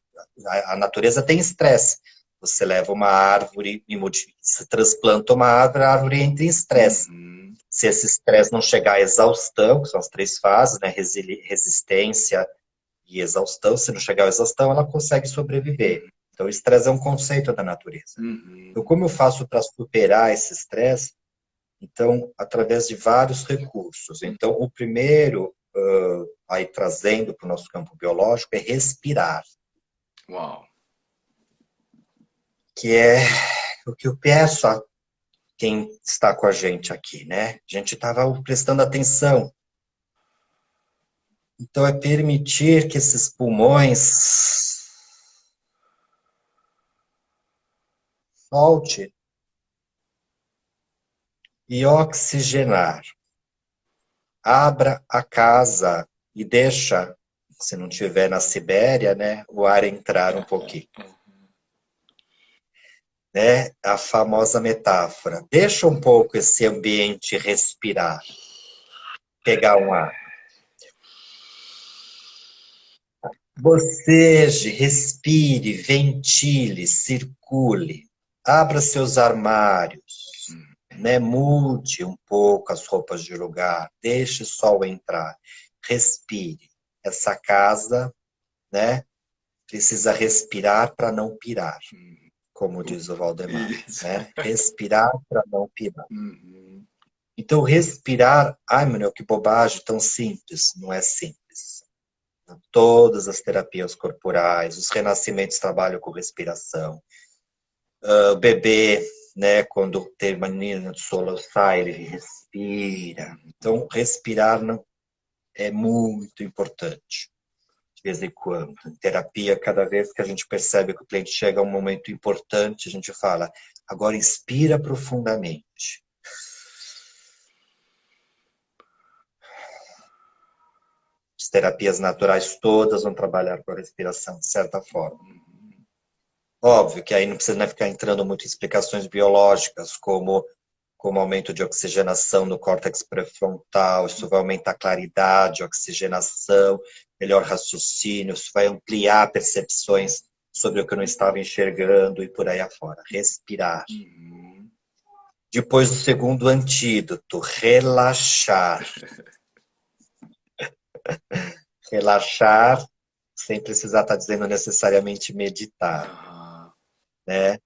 a natureza tem estresse. Você leva uma árvore e se transplanta uma árvore, a árvore entra em estresse. Uhum. Se esse estresse não chegar à exaustão, que são as 3 fases, né? Resistência e exaustão, se não chegar à exaustão, ela consegue sobreviver. Então, o estresse é um conceito da natureza. Então, Uhum. como eu faço para superar esse estresse? Então, através de vários recursos. Então, o primeiro, aí trazendo para o nosso campo biológico, é respirar, Uau. que é o que eu peço a quem está com a gente aqui, né? A gente estava prestando atenção. Então, é permitir que esses pulmões solte e oxigenar. Abra a casa e deixa, se não tiver na Sibéria, né, o ar entrar um pouquinho. Né? A famosa metáfora. Deixa um pouco esse ambiente respirar. Pegar um ar. Boceje, respire, ventile, circule. Abra seus armários. Né? Mude um pouco as roupas de lugar. Deixe o sol entrar. Respire. Essa casa, né, precisa respirar para não pirar. como diz o Valdemar, Isso. né? Respirar para não pirar. Uhum. Então, respirar, ai, meu, que bobagem, tão simples. Não é simples. Todas as terapias corporais, os renascimentos trabalham com respiração. O bebê, né, quando termina de soluçar, ele respira. Então, respirar não é muito importante, de vez em quando. Em terapia, cada vez que a gente percebe que o cliente chega a um momento importante, a gente fala, agora inspira profundamente. As terapias naturais todas vão trabalhar com a respiração, de certa forma. Óbvio que aí não precisa ficar entrando muito em explicações biológicas, como aumento de oxigenação no córtex pré-frontal, isso vai aumentar a claridade, a oxigenação, melhor raciocínio, isso vai ampliar percepções sobre o que eu não estava enxergando e por aí afora. Respirar. Depois do segundo antídoto, relaxar. Relaxar sem precisar estar dizendo necessariamente meditar, Ah, né?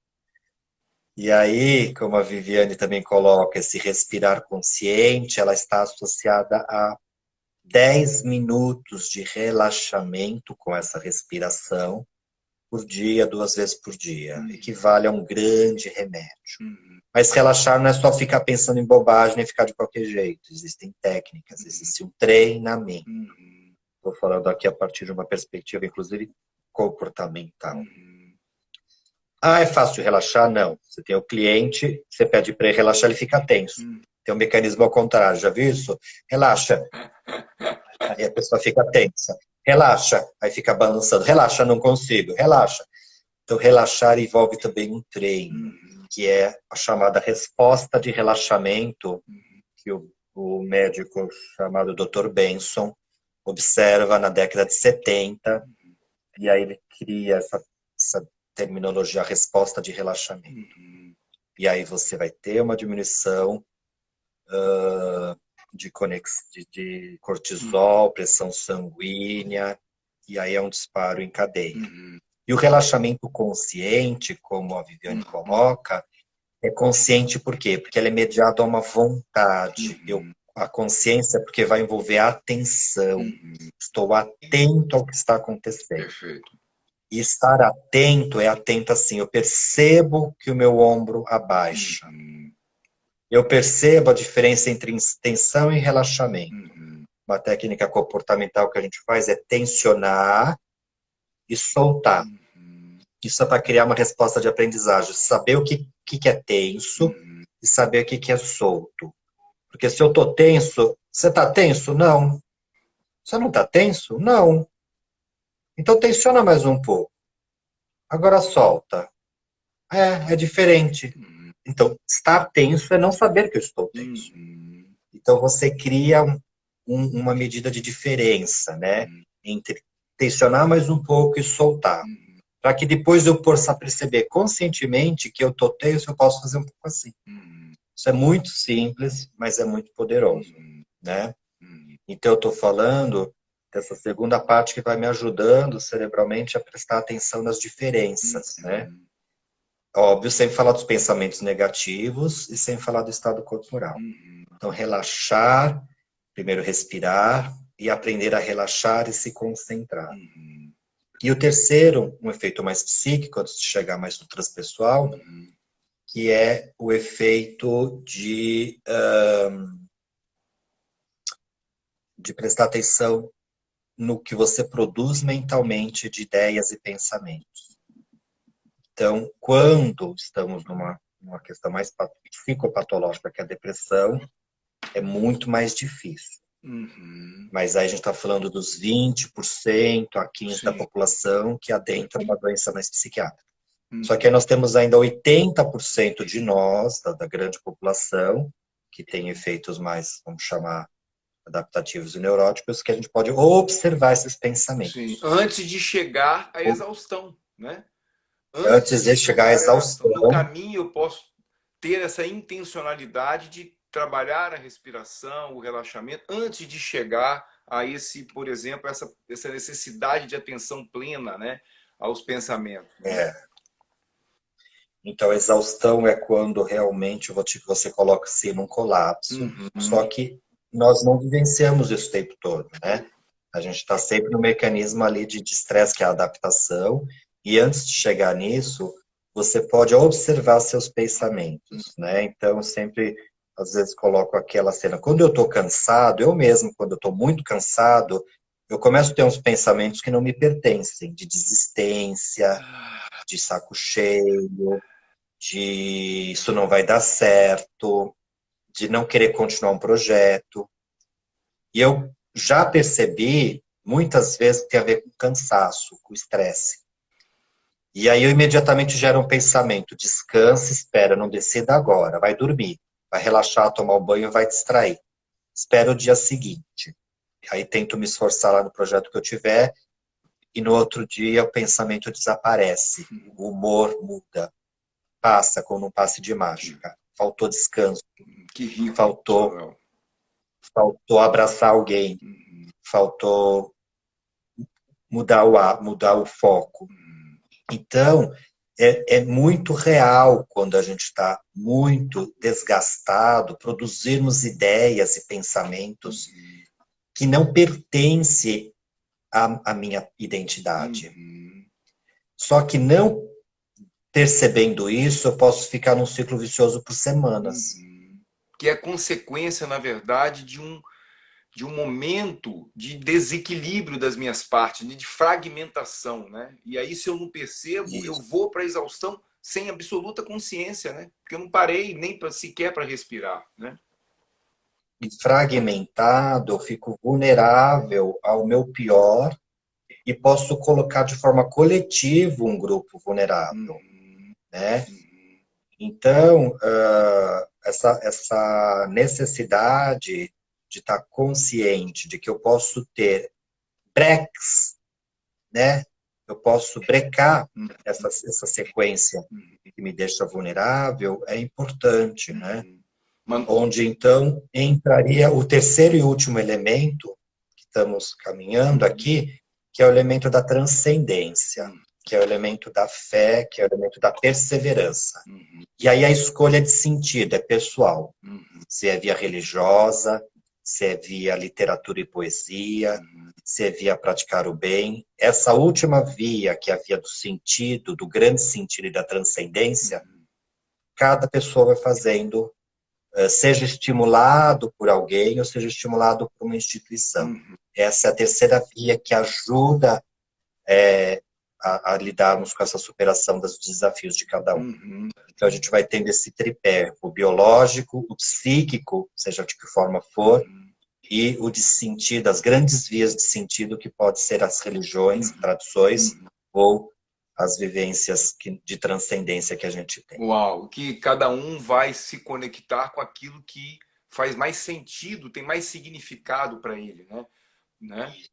E aí, como a Viviane também coloca, esse respirar consciente, ela está associada a 10 minutos de relaxamento com essa respiração por dia, 2 vezes por dia. Equivale a um grande remédio. Mas relaxar não é só ficar pensando em bobagem nem ficar de qualquer jeito. Existem técnicas, existe um treinamento. Estou falando aqui a partir de uma perspectiva, inclusive, comportamental. Ah, é fácil de relaxar? Não. Você tem o cliente, você pede para ele relaxar, ele fica tenso. Tem um mecanismo ao contrário, já viu isso? Relaxa. Aí a pessoa fica tensa. Relaxa. Aí fica balançando. Relaxa, não consigo. Relaxa. Então, relaxar envolve também um treino, que é a chamada resposta de relaxamento, que o médico chamado Dr. Benson observa na década de 70, e aí ele cria essa terminologia, resposta de relaxamento. E aí você vai ter uma diminuição de cortisol, pressão sanguínea, e aí é um disparo em cadeia. E o relaxamento consciente, como a Viviane coloca, é consciente por quê? Porque ele é mediado a uma vontade. A consciência é porque vai envolver a atenção. Estou atento ao que está acontecendo. perfeito. E estar atento é atento assim, eu percebo que o meu ombro abaixa. Eu percebo a diferença entre tensão e relaxamento. Uma técnica comportamental que a gente faz é tensionar e soltar. Isso é para criar uma resposta de aprendizagem. Saber o que é tenso e saber o que é solto. Porque se eu estou tenso, você está tenso? Não. Você não está tenso? Não. Então tensiona mais um pouco. Agora solta. É diferente. Então, estar tenso é não saber que eu estou tenso. Então, você cria uma medida de diferença, né? Entre tensionar mais um pouco e soltar. Para que depois eu possa perceber conscientemente que eu estou tenso, eu posso fazer um pouco assim. Isso é muito simples, mas é muito poderoso, né? Então, eu estou falando dessa segunda parte que vai me ajudando cerebralmente a prestar atenção nas diferenças, né? Óbvio, sem falar dos pensamentos negativos e sem falar do estado corporal. Então, relaxar, primeiro respirar e aprender a relaxar e se concentrar. E o terceiro, um efeito mais psíquico, antes de chegar mais no transpessoal, que é o efeito de prestar atenção no que você produz mentalmente de ideias e pensamentos. Então, quando estamos numa questão mais psicopatológica, que é a depressão, é muito mais difícil. Mas aí a gente está falando dos 20% a 15% da população que adentra uma doença mais psiquiátrica. Só que aí nós temos ainda 80% de nós, da grande população, que tem efeitos mais, vamos chamar, adaptativos e neuróticos, que a gente pode observar esses pensamentos. Sim, antes de chegar à exaustão, né? Antes Antes de de chegar à chegar à exaustão. No exaustão, caminho, eu posso ter essa intencionalidade de trabalhar a respiração, o relaxamento, antes de chegar a esse, por exemplo, essa necessidade de atenção plena, né, aos pensamentos. é. Então, a exaustão é quando realmente você coloca-se num colapso, só que nós não vivenciamos isso o tempo todo, né? A gente está sempre no mecanismo ali de estresse, que é a adaptação, e antes de chegar nisso, você pode observar seus pensamentos, né? Então, eu sempre, às vezes, coloco aquela cena. Quando eu estou cansado, eu mesmo, quando eu estou muito cansado, eu começo a ter uns pensamentos que não me pertencem, de desistência, de saco cheio, de isso não vai dar certo, de não querer continuar um projeto. E eu já percebi, muitas vezes, que tem a ver com cansaço, com estresse. E aí eu imediatamente gero um pensamento, descansa, espera, não decida agora, vai dormir, vai relaxar, tomar um banho, vai distrair. Espera o dia seguinte. Aí tento me esforçar lá no projeto que eu tiver, e no outro dia o pensamento desaparece, o humor muda, passa como um passe de mágica. Faltou descanso, Que rico, faltou, Manuel. faltou abraçar alguém, faltou mudar o foco. Então, é muito real quando a gente está muito desgastado, produzirmos ideias e pensamentos que não pertencem à minha identidade. Só que não percebendo isso, eu posso ficar num ciclo vicioso por semanas. Que é consequência, na verdade, de um momento de desequilíbrio das minhas partes, de fragmentação, né? E aí, se eu não percebo, eu Isso. vou para a exaustão sem absoluta consciência, né? Porque eu não parei nem sequer para respirar, né? E fragmentado, eu fico vulnerável ao meu pior e posso colocar de forma coletiva um grupo vulnerável, né? Então, essa necessidade de estar consciente de que eu posso ter breaks, né? Eu posso brecar essa sequência que me deixa vulnerável, é importante, né? Onde, então, entraria o terceiro e último elemento que estamos caminhando aqui, que é o elemento da transcendência, que é o elemento da fé, que é o elemento da perseverança. E aí a escolha de sentido é pessoal. Se é via religiosa, se é via literatura e poesia, se é via praticar o bem. Essa última via, que é a via do sentido, do grande sentido e da transcendência, cada pessoa vai fazendo, seja estimulado por alguém ou seja estimulado por uma instituição. Essa é a terceira via que ajuda a lidarmos com essa superação dos desafios de cada um. Então a gente vai tendo esse tripé, o biológico, o psíquico, seja de que forma for, e o de sentido, as grandes vias de sentido que pode ser as religiões, tradições, ou as vivências de transcendência que a gente tem. Uau, que cada um vai se conectar com aquilo que faz mais sentido, tem mais significado para ele, né?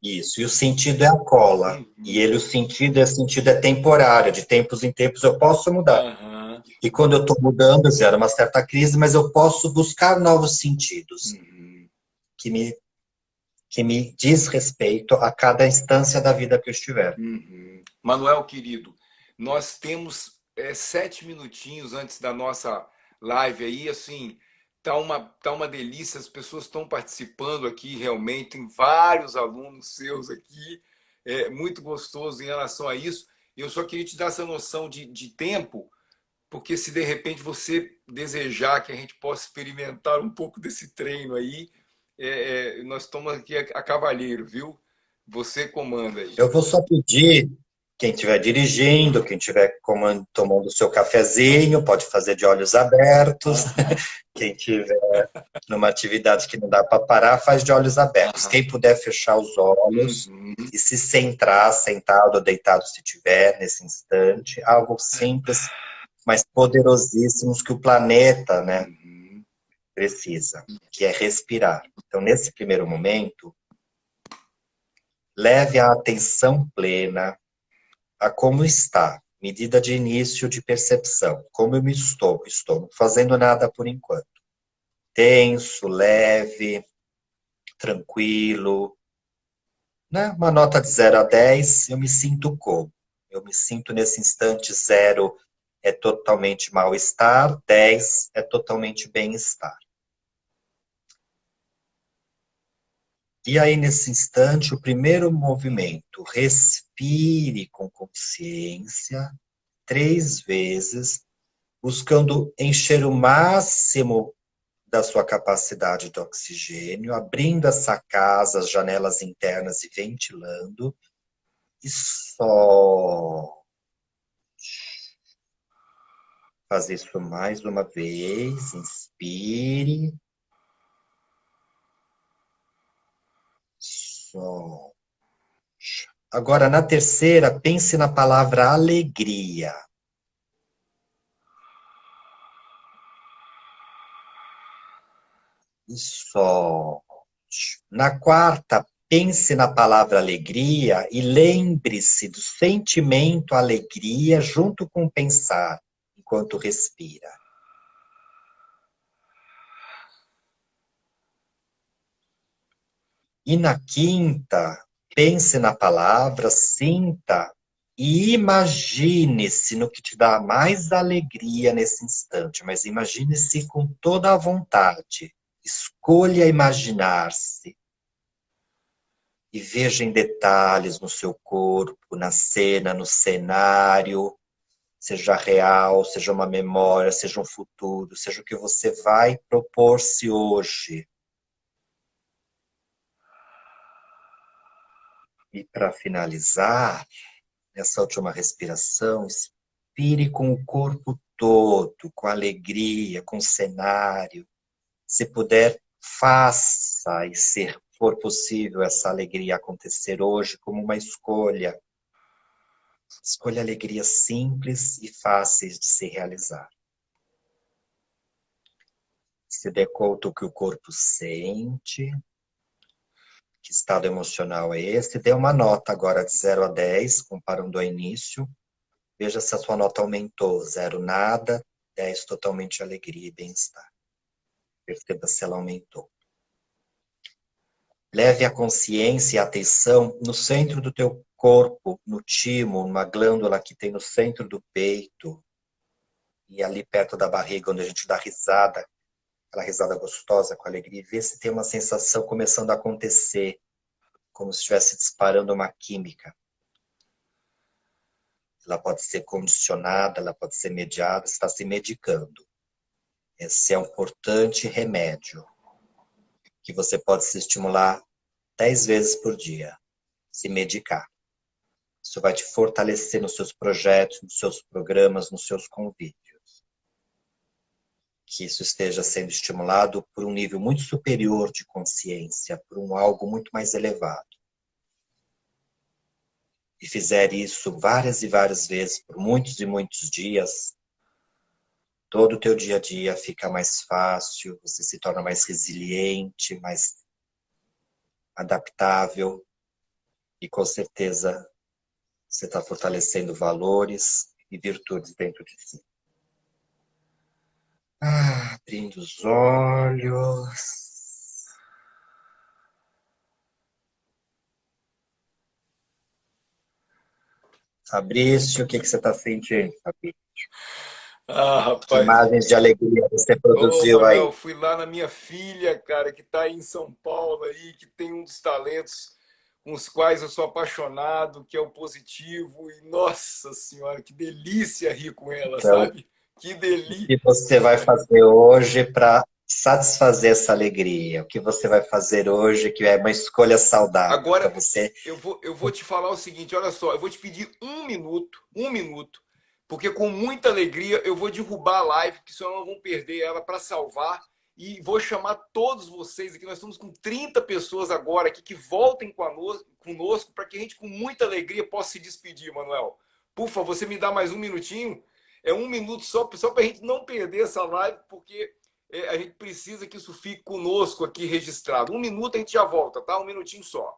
Isso, e o sentido é a cola. E ele, o sentido é temporário, de tempos em tempos eu posso mudar. E quando eu estou mudando, gera uma certa crise, mas eu posso buscar novos sentidos que me diz respeito a cada instância da vida que eu estiver. Manuel, querido, nós temos 7 minutinhos antes da nossa live aí, assim, tá uma delícia, as pessoas estão participando aqui realmente, tem vários alunos seus aqui, é muito gostoso em relação a isso. Eu só queria te dar essa noção de tempo, porque se de repente você desejar que a gente possa experimentar um pouco desse treino aí, nós estamos aqui a cavalheiro, viu? Você comanda aí. Eu vou só pedir, quem estiver dirigindo, quem estiver tomando o seu cafezinho, pode fazer de olhos abertos. Quem estiver numa atividade que não dá para parar, faz de olhos abertos. Quem puder fechar os olhos e se centrar, sentado ou deitado se tiver, nesse instante, algo simples, mas poderosíssimos que o planeta, né, precisa, que é respirar. Então, nesse primeiro momento, leve a atenção plena a como está, medida de início de percepção, como eu me estou não fazendo nada por enquanto. Tenso, leve, tranquilo, né? Uma nota de 0 a 10, eu me sinto como? Eu me sinto nesse instante 0 é totalmente mal-estar, 10 é totalmente bem-estar. E aí, nesse instante, o primeiro movimento, respire com consciência, 3 vezes, buscando encher o máximo da sua capacidade de oxigênio, abrindo essa casa, as janelas internas e ventilando, e só faz isso mais uma vez, inspire, só. Agora, na terceira, pense na palavra alegria. Só. Na quarta, pense na palavra alegria e lembre-se do sentimento alegria junto com pensar, enquanto respira. E na quinta, pense na palavra, sinta e imagine-se no que te dá mais alegria nesse instante, mas imagine-se com toda a vontade. Escolha imaginar-se e veja em detalhes no seu corpo, na cena, no cenário, seja real, seja uma memória, seja um futuro, seja o que você vai propor-se hoje. E para finalizar, essa última respiração, inspire com o corpo todo, com alegria, com o cenário. Se puder, faça e se for possível essa alegria acontecer hoje como uma escolha. Escolha alegrias simples e fáceis de se realizar. Se dê conta o que o corpo sente, que estado emocional é esse, dê uma nota agora de 0 a 10, comparando ao início. Veja se a sua nota aumentou. 0 nada, 10 totalmente alegria e bem-estar. Perceba se ela aumentou. Leve a consciência e a atenção no centro do teu corpo, no timo, numa glândula que tem no centro do peito. E ali perto da barriga, onde a gente dá risada, aquela risada gostosa com alegria. E vê se tem uma sensação começando a acontecer, como se estivesse disparando uma química. Ela pode ser condicionada, ela pode ser mediada, você está se medicando. Esse é um importante remédio, que você pode se estimular 10 vezes por dia, se medicar. Isso vai te fortalecer nos seus projetos, nos seus programas, nos seus convívios. Que isso esteja sendo estimulado por um nível muito superior de consciência, por um algo muito mais elevado. E fizer isso várias e várias vezes, por muitos e muitos dias, todo o teu dia a dia fica mais fácil, você se torna mais resiliente, mais adaptável e com certeza você está fortalecendo valores e virtudes dentro de si. Abrindo os olhos. Fabrício, o que você está sentindo, Fabrício? Que Rapaz. imagens de alegria você Ô, produziu Manuel, aí? fui lá na minha filha, cara, que está aí em São Paulo aí, que tem um dos talentos com os quais eu sou apaixonado, que é o positivo. E nossa senhora, que delícia rir com ela, Então, sabe? Que o delícia. que você vai fazer hoje para satisfazer essa alegria? O que você vai fazer hoje que é uma escolha saudável para Agora, você? eu vou te falar o seguinte, olha só, eu vou te pedir um minuto, porque com muita alegria eu vou derrubar a live, porque senão não vão perder ela para salvar. E vou chamar todos vocês aqui. Nós estamos com 30 pessoas agora aqui que voltem conosco para que a gente, com muita alegria, possa se despedir, Manuel. Por favor, você me dá mais um minutinho? É um minuto só para a gente não perder essa live, porque a gente precisa que isso fique conosco aqui registrado. Um minuto a gente já volta, tá? Um minutinho só.